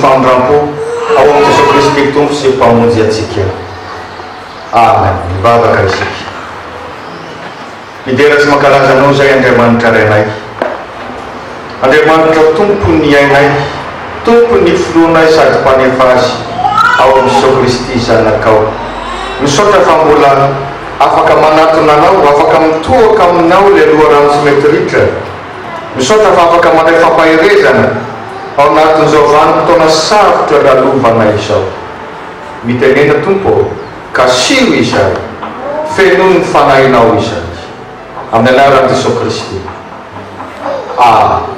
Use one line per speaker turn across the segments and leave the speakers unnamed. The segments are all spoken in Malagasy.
fandrampo ao amin'ny Jesosy Kristy tompo sy mpamonjy antsika. Amen. Mivavaka isika. Midera sy mankalaza anao zay Andriamanitra renay. Andriamanitra tompony ainay, tompony filoanay sady mpanefa azy ao amin'ny Jesosy Kristy zanakao. Misaotra fa mbola afaka manatona anao, afaka mitohaka aminao le loharano tsy mety ritra. Misaotra fa afaka mandray fampahirezana ao anatin'izao vanim-potoana sarotra lalovanay izao. Mitenena Tompo, kasio izay, fenoy ny fanahinao izay. Amin'ny anaran'i Jesosy Kristy. Amen.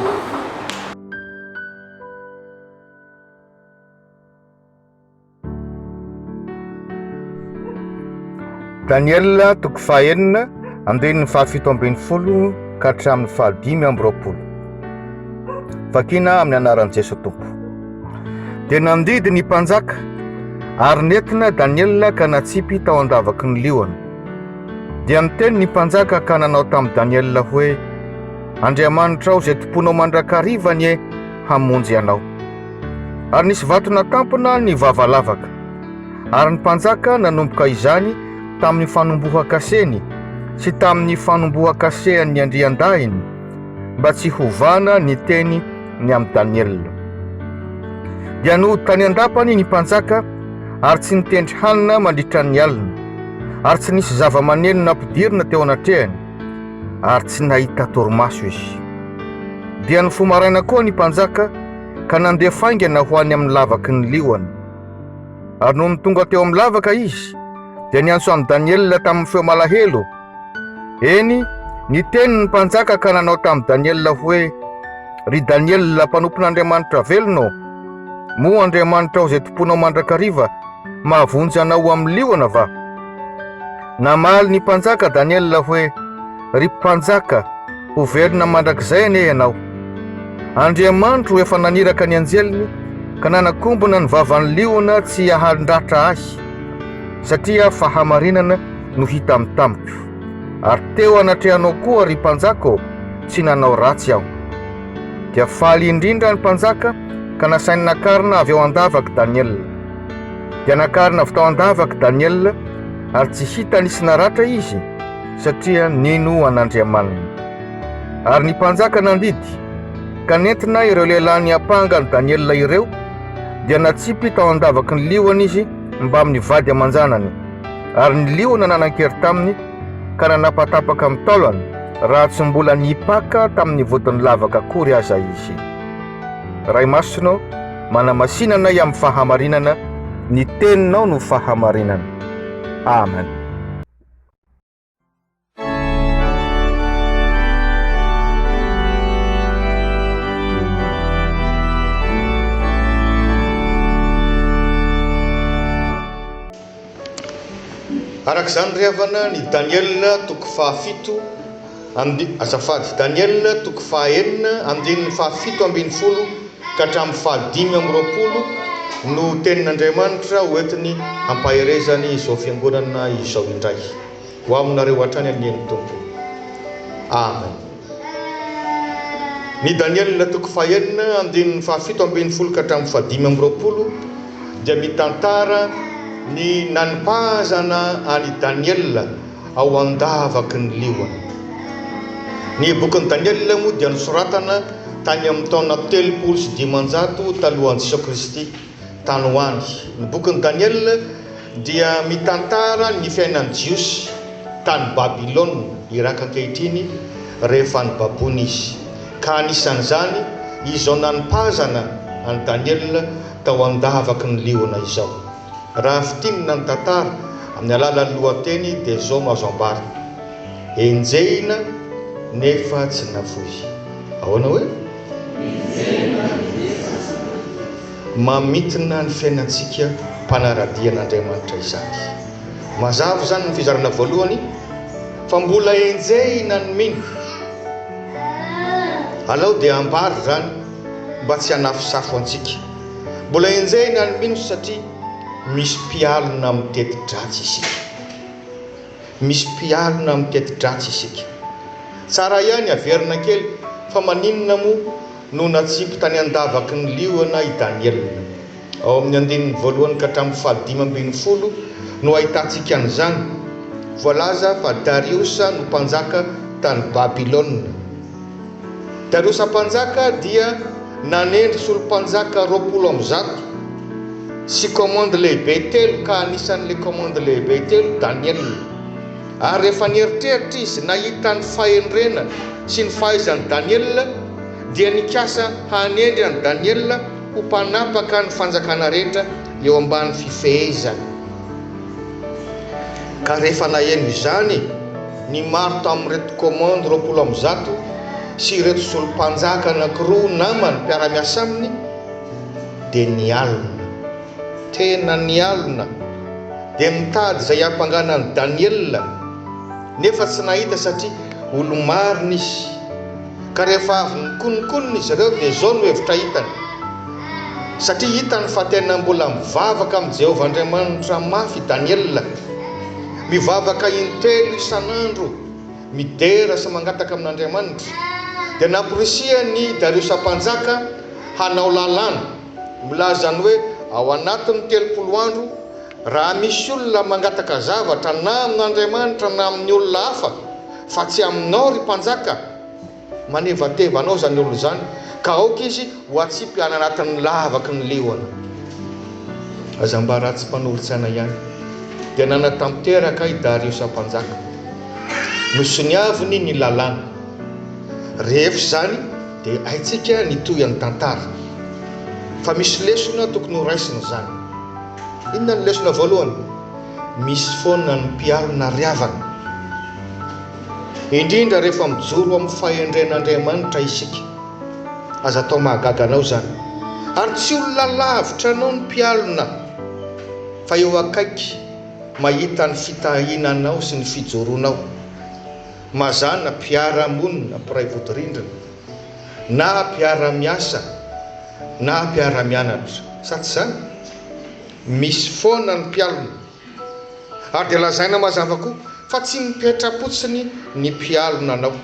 Daniel toko fahaenina andinin'ny fahafito ambin'ny folo ka hatramin'ny fahadimy amby roapolo. Vakina amin'ny anaran'i Jesosy Tompo. Dia nandidy ny mpanjaka ary nentina Daniel ka natsipy tao andavaky ny liona. Dia niteny ny mpanjaka ka nanao tamin'i Daniel hoe, Andriamanitra ao zay tomponao mandrakarivany e hamonjy anao. Ary nisy vatona tampona ny vavalavaka. Ary ny mpanjaka nanomboka izany tamin'ny fanomboha-kaseny sy tamin'ny fanomboha-kasehan'ny andrian-dahiny mba tsy hovana ny teny ny amin'ny Daniel. Dia no tany andapany ny mpanjaka ary tsy nitendry hanina mandritra ny alina, ary tsy nisy zava-maneno nampidirina teo anatrehany, ary tsy nahita torimaso izy. Dia nifomaraina koa ny mpanjaka ka nandeha faingana ho any amin'ny lavaky ny liona. Ary no nitonga teo amin'ny lavaka izy, dia niantso an'i Daniel tamin'ny feo malahelo. Eny, niteny ny mpanjaka ka nanao tamin'i Daniel hoe, ry Daniel, mpanompon'Andriamanitra velonao, moa Andriamanitra ao zay tomponao mandrakariva, mahavonjy anao amin'ny liona va? Namaly ny mpanjaka Daniel hoe, ry mpanjaka, ho velona mandrakizay ane ianao. Andriamanitra ho efa naniraka ny anjeliny ka nanakombona ny vavan'ny liona tsy hahandratra azy, satria fahamarinana no hita amin'ny tamiko. Ary teo anatrehanao koa ry mpanjaka, tsy nanao ratsy aho. Dia faly indrindra ny mpanjaka ka nasainy nakarina avy ao andavaky Daniel. Dia nakarina avy tao andavaky Daniel ary tsy hita nisy naratra izy, satria nino an'Andriamanina. Ary ny mpanjaka nandidy ka nentina ireo lehilahy ny apanga ny Daniel ireo, dia natsipy tao andavaky ny liona izy mba amin'ny vady aman-janany. Ary ny liona nanan-kery taminy ka nanapatapaka amin'ny taolany, raha tsy mbola nipaka tamin'ny vodiny lavaka akory aza izy. Ray masonao, manamasinanay amin'ny fahamarinana, ny teninao no fahamarinana. Amen.
Arak'izany ry havana ny Daniel toko fahafito azafady Daniel toko fahaenina andinin'ny fahafito ambin'ny folo ka hatramin'ny fahadimy amby roapolo no tenin'Andriamanitra hoentiny hampahirezany izao fiangonana izao indray. Ho aminareo hatrany aneny Tompo. Amen. Ny Daniel toko fahaenina andinin'ny fahafito ambin'ny folo ka hatramin'ny fahadimy amby roapolo dia mitantara ny nanipahazana ani Daniel ao andavaky ny liona. Ny bokin'i Daniel moa dia nosoratana tany amin'ny taona 350 talohan'i Jesosy Kristy tany ho any. Ny bokin'i Daniel dia mitantara ny fiainan'i Jiosy tany Babilôna Iraka ankehitriny rehefa ny babony izy. Ka anisan'izany izao nanipahazana ani Daniel tao andavaky ny liona izao. Raha fitinina ny tantara amin'ny alalan'ny lohateny dia zao mahazo ambara: enjehina nefa tsy nafoy. Ahoana hoe? Mamitina ny fiainantsika mpanaradian'Andriamanitra izany. Mazava zany ny fizarana voalohany fa mbola enjehina ny mino. Alao dia ambara zany mba tsy hanafosafo antsika. Mbola enjehina ny mino satria misy mpialona miteti-dratsy isika. Misy mpialona miteti-dratsy isika. Tsara ihany averina kely fa maninona moa no natsipy tany andavaky ny liona i Daniel. ao amin'ny andininy voalohany ka hatramin'ny fahadimy ambin'ny folo no ahitantsika an'izany. Voalaza fa Dariusa no mpanjaka tany Babilôna. Dariusa mpanjaka dia nanendry solompanjaka 20 sy commande lehibe telo ka anisan'le commande lehibe telo Daniel. Ary rehefa nieritreritra izy nahita ny fahendrena sy ny fahaizan'ny Daniel dia nikasa hanendry an'i Daniel ho mpanapaka ny fanjakana rehetra eo ambany fifehezana. Ka rehefa naheno izany ny maro tamin'ireto commande 20 sy ireto solompanjaka anankiroa namany mpiara-miasa aminy dia nialina, tena nialina, dia mitady izay ampanganan'i Daniel nefa tsy nahita satria olo marina izy. Ka rehefa avy nikonikonina izy ireo dia zao no hevitra hitany, satria hitany fa tena mbola mivavaka amin'ny Jehovah Andriamanitra mafy Daniel, mivavaka intelo isan'andro, midera sy mangataka amin'Andriamanitra. Dia nampirisia ny Dariusa mpanjaka hanao lalàna, milazany hoe ao anatin'ny 30 andro raha misy olona mangataka zavatra na amin'Andriamanitra na amin'ny olona hafa fa tsy aminao ry mpanjaka, manevateva anao zany olo zany, ka aoka izy ho atsipy any anatin'ny lavaky ny leoana. Aza mba ratsy mpanolotsaina ihany dia nanatamteraka i Dariusa mpanjaka, nosoniaviny ny lalàna. Rehefa zany dia haitsika nitoy an'ny tantara, fa misy lesona tokony ho raisina zany. Inona ny lesona voalohany? Misy foana ny mpialina riavana, indrindra rehefa mijoro amin'ny fahendren'Andriamanitra isika. Aza atao mahagaga anao zany, ary tsy olona lavitra anao ny mpialina, fa eo akaiky mahita ny fitahinanao sy ny fijoronao. Mazana mpiara-monina, mpiray vodirindrina, na mpiara-miasa na mpiara-mianatra, sa tsy zany? Misy foana ny mpialina. Ary dia lazaina mazava koa fa tsy mipetra-potsiny ny mpialina anao,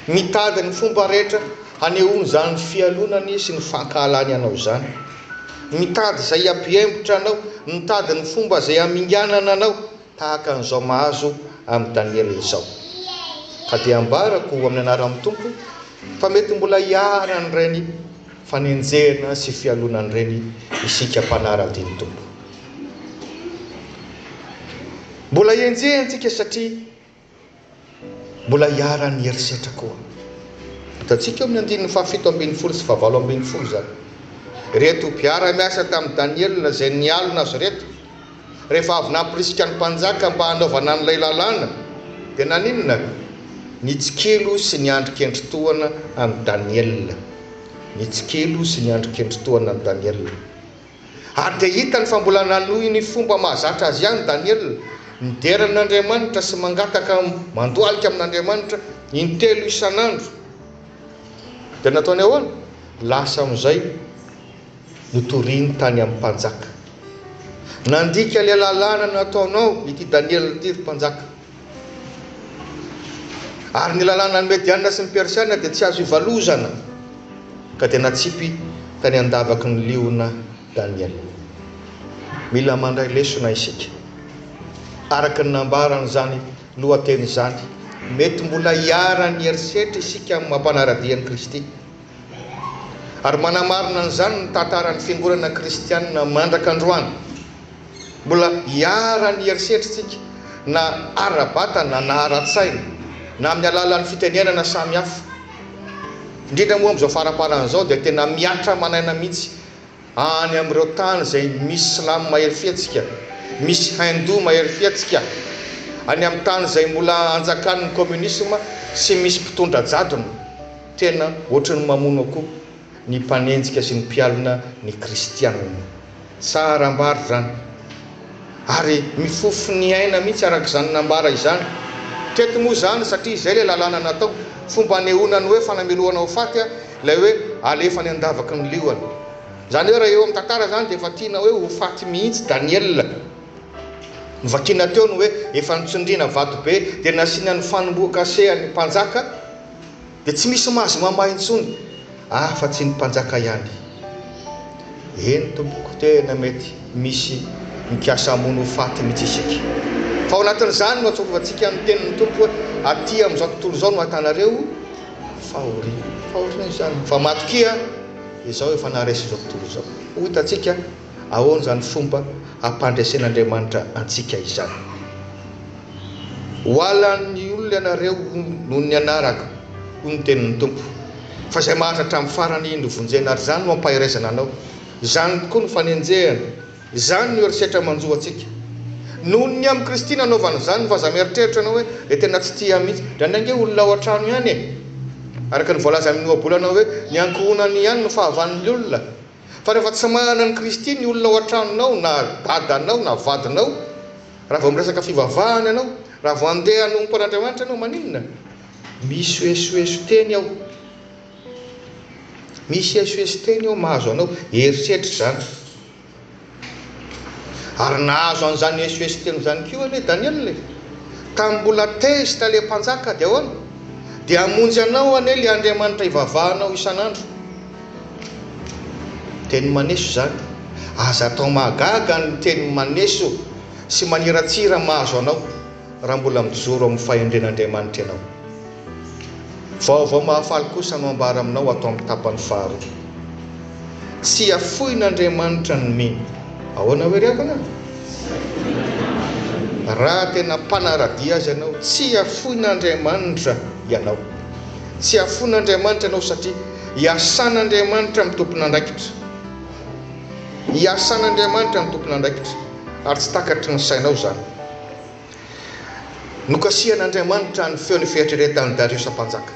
mitady ny fomba rehetra hanehoany zany fialonany sy ny fankahalany anao zany, mitady izay ampiembotra anao, mitady ny fomba izay aminganana anao, tahaka an'izao mahazo amin'ny Daniel izao. Ka dia ambarako amin'ny anaran'ny Tompo fa mety mbola hiarany ireny fanenjehana sy fialonany ireny isika mpanara-diny Tompo. Mbola hienjehantsika satria mbola hiarany herisetra koa. Hitantsika eo amin'ny 7 sy 7 zany. Reto mpiara-miasa tamin'i Daniel izay nialina azy reto, rehefa avy nampirisika ny mpanjaka mba hanaovana an'ilay lalàna, dia naninona? Nitsikilo sy niandrikendritoana an'i Daniel. Nitsikilo sy niandrikendritoana an'i Daniel. Ary dia hitany fa mbola nanohy ny fomba mahazatra azy ihany Daniel, midera amin'Andriamanitra sy mangataka mandoalika amin'Andriamanitra intelo isan'andro. Dia nataony ahoana? Lasa amin'izay notoriany tany amin'ny mpanjaka. Nandika ilay lalàna nataonao ity Daniel ity ry mpanjaka. Ary ny lalàna ny Mediana sy ny Persiana dia tsy azo ivalozana, ka dia natsipy tany andavaky ny liona Daniel. Mila mandray lesona isika araka ny nambarany zany lohateny zany. Mety mbola hiarany herisetra isika amin'ny mampanaradian'i Kristy, ary manamarina an'izany ny tantaran'ny fiangonana kristianina mandraka androany. Mbola hiarany herisetra isika na ara-batana na ara-tsaina na amin'ny alalan'ny fitenenana samy hafa. Indrindra moa amin'izao faraparan'izao dia tena miatra manaina mihitsy any amin'ireo tany izay misy silamo mahery fiatsika, misy hindou mahery fiatsika, any amin'ny tany izay mbola anjakan'ny communisme sy misy mpitondra jadona. Tena ohatrany mamono koa ny mpanenjika sy ny mpialina ny kristianina. Sarambary zany, ary mifofo ny aina mihitsy araka izany nambara izany. Teto moa zany satria izay ilay lalàna natao, fomba anehoana ny hoe fanameloana ho faty, ilay hoe alefa ny andavaky ny liona. Zany hoe raha eo amin'ny tantara zany dia efa tiana hoe ho faty mihitsy Daniel. Mivakina teo no hoe efa nitsondriana vato be dia nasiana ny fanomboakasehany mpanjaka, dia tsy misy mahazo mamahy intsony fa tsy ny mpanjaka ihany. eny tompoko tena mety misy mikasa mono faty mitsy isika. Fa ao anatin'izany no atsofa antsika ny tenin'ny tompo hoe aty amin'izao tontolo izao no ahitanareo fahoriana izany. Fa matokia izao efa naresy izao tontolo izao. Ho hitantsika ahoana izany fomba ampandraisen'Andriamanitra antsika izany. Hoalan'ny olona ianareo noho ny anarako ho ny tenin'ny tompo. Fa izay mahatratra amin'ny farany no vonjenary izany no ampahirizana anao. Izany tokoa no fanenjehana. Izany no eritreritra manjo antsika. Noho ny amin'ny Kristina anaovana izany no vaza mieritreritra anao hoe dia tena tsy tia mihitsy. Ndraindray hoe olona ao an-trano ihany e. Araka ny voalaza amin'ny ohabolana hoe ny ankohonany ihany no fahavan'ny olona. Fa rehefa tsy manana ny Kristy ny olona ao an-tranonao na dadanao na vadinao, raha vao miresaka fivavahana ianao, raha vao andeha hanompo an'Andriamanitra ianao maninona? Misy hoesoheso teny ao. Misy hoesoheso teny ao mahazo anao eritreritra izany. Ary nahazo an'izany hoesoheso teny izany koa anie Daniel. Tamin'ny mbola tezitra ilay mpanjaka dia ahoana? Dia hamonjy anao anie ilay Andriamanitra ivavahanao isan'andro. Teny maneso izany. Aza atao mahagaga ny teny maneso sy maniratsira mahazo anao raha mbola mijoro amin'ny fahendren'Andriamanitra ianao. Vaovao mahafaly kosa no ambara aminao atao amin'ny tapany faharoa. Tsy afoin'Andriamanitra ny mino. Ahoana hoe riavana? Raha tena mpanaradia azy ianao, tsy afoin'Andriamanitra ianao. Tsy afoin'Andriamanitra ianao satria iasan'Andriamanitra amin'ny tompon'andraikitra. Iasan'Andriamanitra amin'ny tompon'andraikitra. Ary tsy takatry ny sainao izany. Nokasian'Andriamanitra ny feon'ny fieritreretan'ny Dariusa mpanjaka.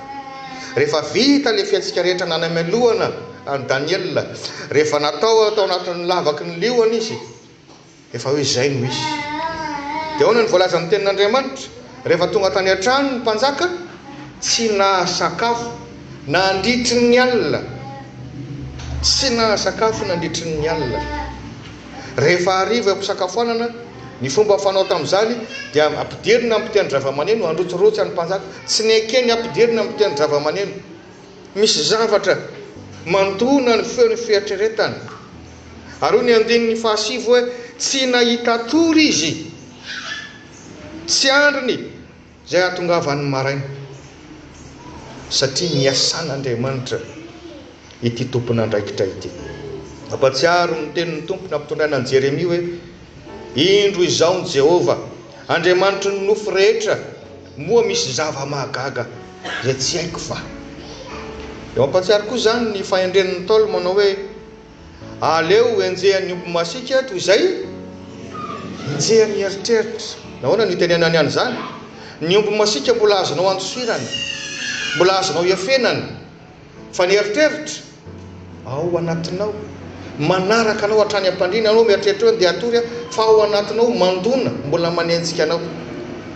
Rehefa vita ilay fiantsika rehetra nanamelohana any Daniel, rehefa natao atao anatin'ny lavaky ny liona izy, efa hoe izay no izy. Dia ahoana ny voalaza amin'ny tenin'Andriamanitra? Rehefa tonga tany an-trano ny mpanjaka, tsy nahasakafo nandritry ny alina. Tsy nahasakafo nandritry ny alina. Rehefa hariva ampisakafoanana, ny fomba fanao tamin'izany dia ampidirina amin'ny teny zava-maneno, androtsirotsy any mpanjaka. Tsy nekeny ampidirina amin'ny teny zava-maneno. Misy zavatra mandona ny feon'ny fieritreretany. Ary ny andinin'ny fahasivy hoe tsy nahita tory izy, tsy andriny izay ahatongavany maraina, satria niasan'Andriamanitra ity tompon'andraikitra ity. Ampatsiaro ny tenin'ny tompo nampitondraina ny Jeremia hoe indro izao ny Jehova, Andriamanitra ny nofo rehetra, moa misy zava-mahagaga izay tsy haiko fa. Eo ampatsiaro koa izany ny fahendren'ny Ntaolo manao hoe aleo enjehan'ny omby masika toy izay enjehan'ny eritreritra. Nahoana ny tenenany an'izany? Ny omby masika mbola azonao andosirana, mbola azonao iafenana, fa ny eritreritra ao anatinao, manaraka anao hatrany am-pandriana. Anao mieritreritra hoe dia atory fa ao anatinao mandona, mbola manenjika anao.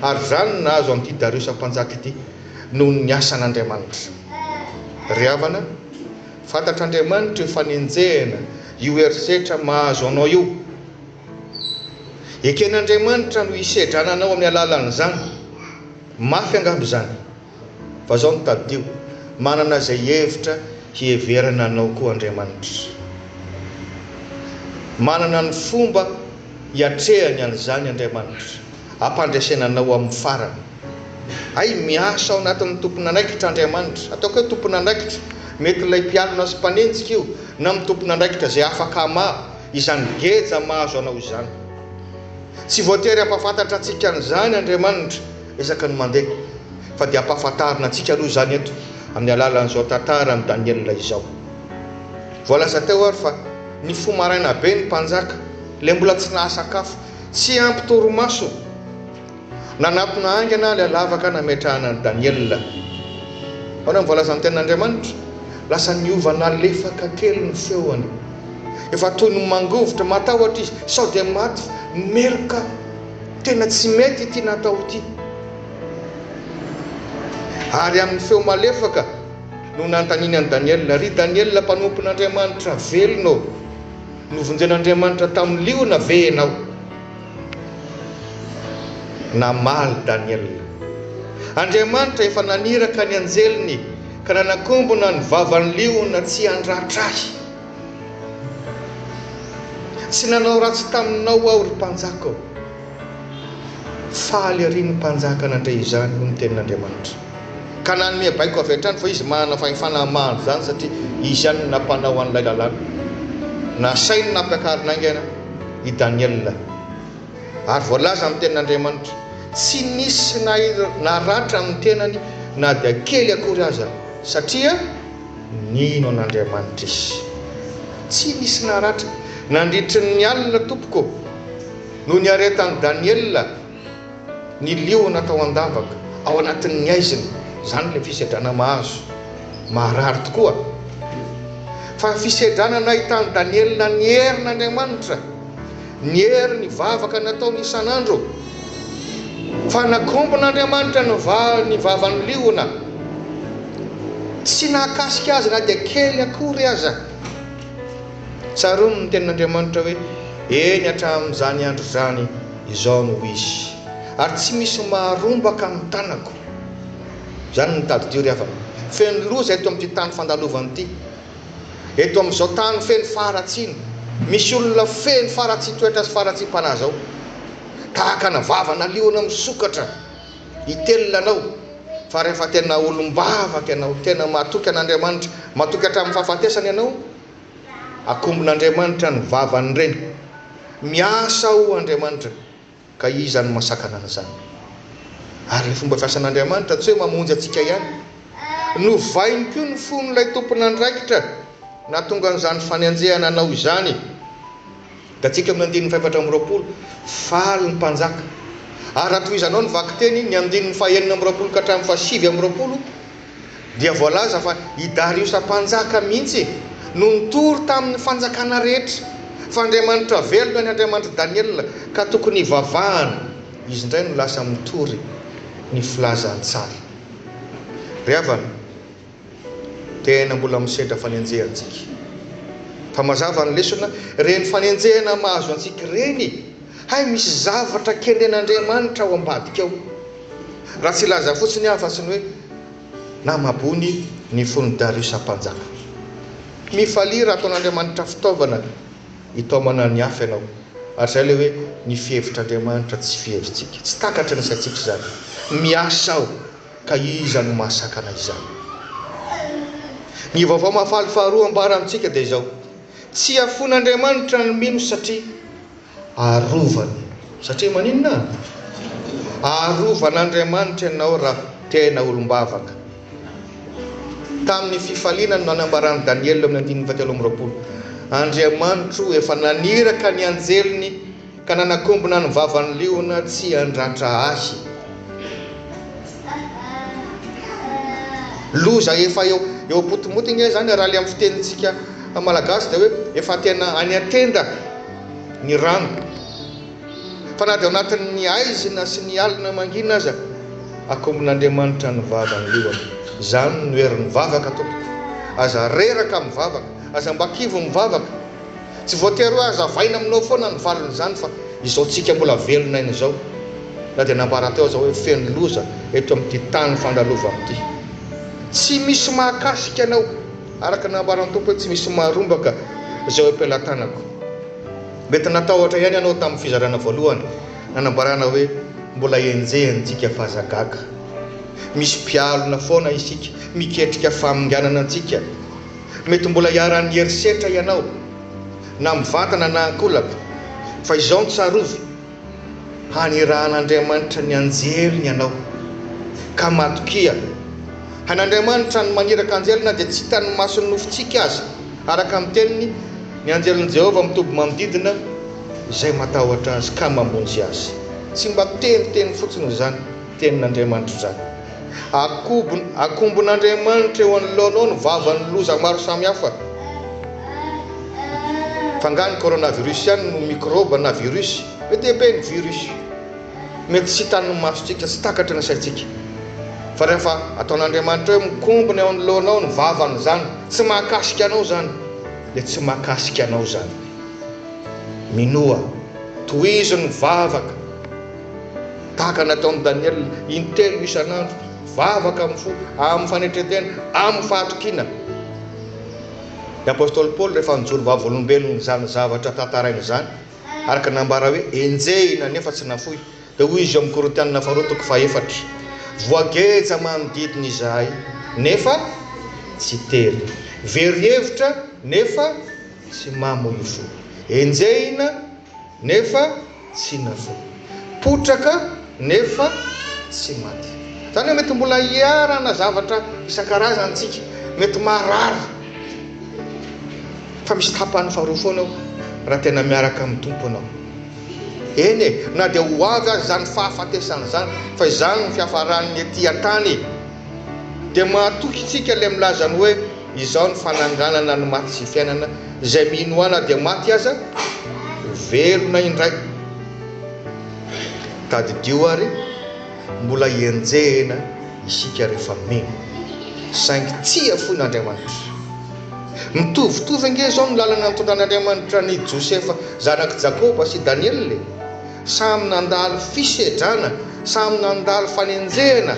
Ary izany nahazo amin'ity Dariusa mpanjaka ity noho ny asan'Andriamanitra. Ry havana, fantatr'Andriamanitra io fanenjehana, io eritreritra mahazo anao io. Eken'Andriamanitra no hisedrananao amin'ny alalan'izany. Mafy angamba izany. Fa zao nitadio, manana izay hevitra hieverana anao koa Andriamanitra. Manana ny fomba hiatrehany an'izany Andriamanitra, ampandraisenanao amin'ny farany. Ay miasa ao anatin'ny tompon'andraikitra Andriamanitra. Ataoko hoe tompon'andraikitra, mety ilay mpialina sy mpanenjika io, na amin'ny tompon'andraikitra izay afaka hamaha, izany geja mahazo anao izany. Tsy voatery ampafantatra antsika an'izany Andriamanitra ezaka ny mandeha, fa dia ampafantarina antsika aloha izany eto amin'ny alalan'izao tantara amin'ny Daniel izao. Voalaza teo ary fa ny fo maraina be ny mpanjaka, ilay mbola tsy nahasakafo, tsy ampy torimaso, nanampina aingana ilay lavaka nametrahana ny Daniel. Ahoana ny voalaza ny tenin'Andriamanitra? Lasa niova nalefaka kely ny feoany. Efa toy ny mangovitra, matahotra izy, sao dia maty, meloka, tena tsy mety ity natao ity. Ary amin'ny feo malefaka no nantaniny an'i Daniel. Ry Daniel, mpanompon'Andriamanitra velona, novonjen'Andriamanitra tamin'ny liona ve ianao? Namaly Daniel. Andriamanitra efa naniraka ny anjeliny ka nanakombona ny vavan'ny liona tsy handratrahy. tsy nanao ratsy taminao aho ry mpanjaka ao. Faly ary ny mpanjaka nandray izany no ny tenin'Andriamanitra. Ka nanome baiko avy hatrany fa izy manana fahefana maro zany satria izy ihany nampanao an'ilay lalàna. Nasainy nampiakarina aingana i Daniel. Ary voalaza amin'ny tenin'Andriamanitra tsy nisy na ratra amin'ny tenany na dia kely akory aza satria nino an'Andriamanitra izy. Tsy nisy na ratra nandritry ny alina tompoko no niaretan'i Daniel ny liona tao an-davaka ao anatin'ny aiziny. Zany le fisedrana mahazo maharary tokoa. Fa fisedrana nahitany Daniel ny herin'Andriamanitra, ny hery ny vavaka nataony isan'andro. Fa nakombon'Andriamanitra ny vavan'ny liona, tsy nahakasika azy na dia kely akory aza. Tsaroany ny tenin'Andriamanitra hoe eny hatramin'izany andro zany izao no izy, ary tsy misy maharombaka amin'ny tanako. Zany nitady dio rehefa feno loza eto amin'ity tany fandalovana ity, eto amin'izao tany feno faratsiny. Misy olona feno faratsy toetra sy faratsy mpanahy zao, tahaka na vavana liona misokatra itelona anao. Fa rehefa tena olombavaka ianao, tena matoky an'Andriamanitra, matoky hatramin'ny fahafatesany ianao, akombon'Andriamanitra ny vavany reny. Miasa ho Andriamanitra, ka iza ny masakana an'izany. Ary le fomba fiasan'Andriamanitra tsy hoe mamonjy atsika ihany. Novainy koa ny fon'ilay tompon'andraikitra nahatonga an'izany fanenjehana anao izany. Da tsika amin'ny 420 faly ny mpanjaka. Ary atoizanao ny vaky teny ny 920 ka hatramin'ny 720 dia voalaza fa i Dariusa mpanjaka mihitsy no nitory tamin'ny fanjakana rehetra. Fa Andriamanitra velona ny Andriamanitra Daniel ka tokony ivavahana. Izy indray no lasa mitory ny filazany tsara. Rehavana tena mbola misedra fanenjehantsika. Fa mazava ny lesona reny fanenjehana mahazo antsika reny, hay misy zavatra kendren'Andriamanitra ao ambadika ao. Raha tsy laza fotsiny afa-tsy ny hoe namabony ny fon'ny Dariusa mpanjaka. Mifalia raha ataon'Andriamanitra fitaovana hitaomana ny hafa ianao. Ary zay le hoe ny fihevitr'Andriamanitra tsy fihevintsika, tsy takatra ny saitsika zany. Miasa ao ka iza no mahasakana izany. Ny vaovao mahafaly faharoa ambara amintsika dia izao: tsy afon'Andriamanitra ny mino satria arovany. Satria maninona? Arovan'Andriamanitra ianao raha tena olombavaka. Tamin'ny fifaliana no nanambarany Daniel amin'ny 9:20, Andriamanitra efa naniraka ny anjeliny ka nanakombona ny vavan'ny liona tsy handratra azy. Loza efa eo potomotigna zany raha le amin'ny fitenintsika malagasy dia hoe efa tena any atenda ny rano. Fa na dia ao anatin'ny aizina sy ny alina mangina aza, akombon'Andriamanitra ny vavan'ny liona. Zany no herin'ny vavaka tompoko. Aza reraka amin'ny vavaka, aza mbakivo ny vavaka. Tsy voatery hoe aza vaina aminao foana ny valon'izany, fa izao tsika mbola velona iny izao. Na dia nambara teo zao hoe feno loza eto amin'ity tany fandalovana ity. Tsy misy mahakasika anao, araka nambaran'ny tompo hoe tsy misy maharombaka izao ampelantanako. Mety natahotra ihany ianao tamin'ny fizarana voalohany, nanambarana hoe mbola enjehantsika fahazagaga. Misy mpialona foana isika miketrika faminganana antsika. Mety mbola hiaran'ny herisetra ianao na mivantana na ankolaka, fa izao ny tsarovy, hanirahan'Andriamanitra ny anjeliny ianao ka matokia. Han'Andriamanitra ny maniraka anjelina dia tsy hitany mason'ny nofontsika azy. Araka amin'ny teniny, ny anjelin'i Jehova mitoby manodidina izay matahotra azy ka mamonjy azy. Tsy mba teniteny fotsiny zany, tenin'Andriamanitra zany. Akombon'Andriamanitra eo anoloanao ny vavan'ny loza maro samihafa. Fangany coronavirus ihany no microbe na virus, mety ebe ny virus, mety tsy hitan'ny masotsika, tsy takatra ny saitsika. Fa rehefa ataon'Andriamanitra hoe mikombona eo anoloanao ny vavany zany, tsy mahakasika anao zany, dia tsy mahakasika anao zany. Minoa, tohizo ny vavaka, tahaka nataon'i Daniel intelo isan'andro, vavaka amin'ny fo, amin'ny fanetretena, amin'ny fahatokina. Ny apôstôly Paul rehefa nijoro vavolombelona zany zavatra tantarainy zany araka nambara hoe enjehina nefa tsy nafoy dia hoy izy eo amin'ny Korintianina faharoa toko fahaefatra voageja manodidina izahay nefa tsy tery, very-hevitra nefa tsy mamoy fo, enjehina nefa tsy nafoy, potraka nefa tsy maty. Zany hoe mety mbola hiarana zavatra isan-karazany tsika, mety marary fa misy tapany faharoa foana ao raha tena miaraka amin'ny tompo anao. Eny e, na dia ho avy azy zany fahafatesany zany fa izany ny fiafaran'ny ety an-tany dia mahatoky tsika ilay milaza ny hoe izao ny fananganana ny maty sy fiainana, izay minoana dia maty aza velona indray. Tadidio ary mbola hienjehina isika rehefa mino saingy tsia foin'Andriamanitra. Mitovitovy ange zao ny lalana nitondran'Andriamanitra ny Josefa zanaky Jakoba sy Daniel, samy nandalo fisedrana, samy nandalo fanenjehana,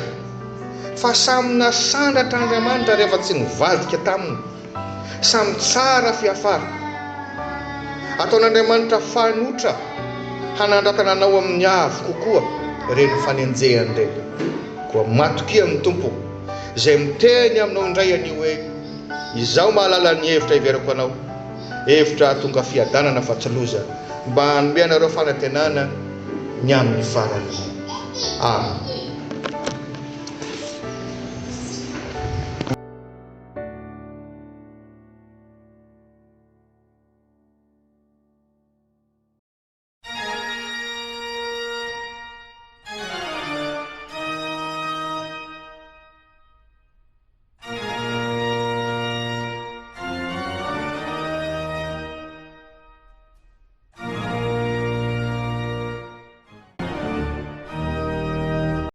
fa samy nasandratra Andriamanitra rehefa tsy nivadika taminy, samy tsara fiafara. Ataon'Andriamanitra fanotra hanandratana anao amin'ny avy kokoa reny fanenjehany reny. Koa matokia amin'ny tompo izay miteny aminao indray anio hoe izao mahalala ny hevitra iverako anao, hevitra tonga fiadanana fa tsy loza, mba hanome anareo fanantenana ny amin'ny farany. Amen.